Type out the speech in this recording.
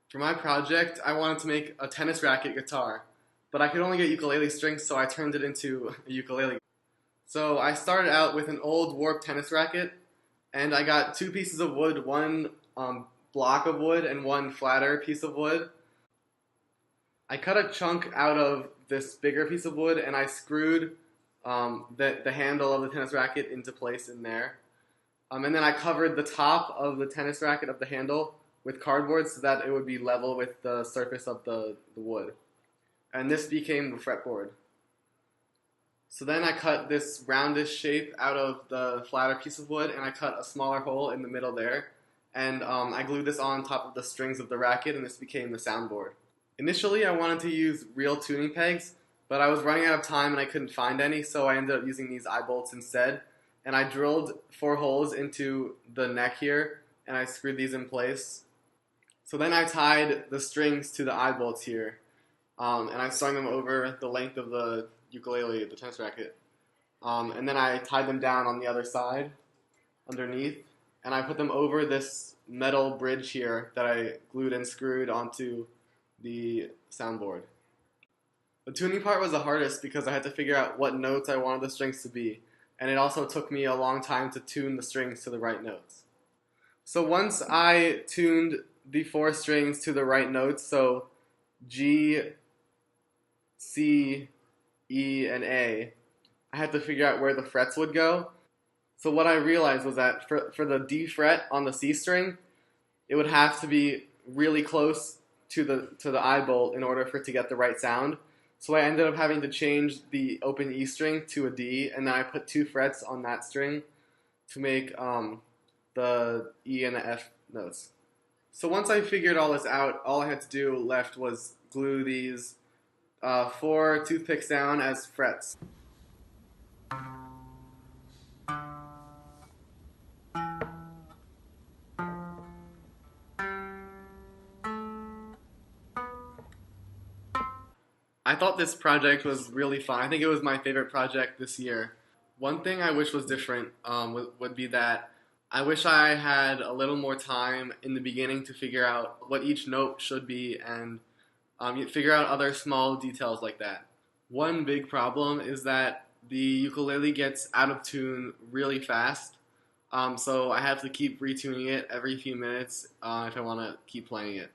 For my project, I wanted to make a tennis racket guitar, but I could only get ukulele strings, so I turned it into a ukulele. So I started out with an old warped tennis racket, and I got two pieces of wood, one block of wood and one flatter piece of wood. I cut a chunk out of this bigger piece of wood, and I screwed the handle of the tennis racket into place in there. And then I covered the top of the tennis racket of the handle with cardboard so that it would be level with the surface of the wood. And this became the fretboard. So then I cut this roundish shape out of the flatter piece of wood, and I cut a smaller hole in the middle there. And I glued this on top of the strings of the racket, and this became the soundboard. Initially, I wanted to use real tuning pegs, but I was running out of time and I couldn't find any, so I ended up using these eye bolts instead. And I drilled 4 holes into the neck here, and I screwed these in place. So then I tied the strings to the eye bolts here, and I strung them over the length of the ukulele, the tennis racket. And then I tied them down on the other side, underneath, and I put them over this metal bridge here that I glued and screwed onto the soundboard. The tuning part was the hardest because I had to figure out what notes I wanted the strings to be, and it also took me a long time to tune the strings to the right notes. So once I tuned the 4 strings to the right notes, so G, C, E, and A, I had to figure out where the frets would go. So what I realized was that for the D fret on the C string, it would have to be really close to the eye bolt in order for it to get the right sound. So I ended up having to change the open E string to a D, and then I put 2 frets on that string to make the E and the F notes. So once I figured all this out, all I had to do left was glue these 4 toothpicks down as frets. I thought this project was really fun. I think it was my favorite project this year. One thing I wish was different would be that I wish I had a little more time in the beginning to figure out what each note should be and figure out other small details like that. One big problem is that the ukulele gets out of tune really fast, so I have to keep retuning it every few minutes if I want to keep playing it.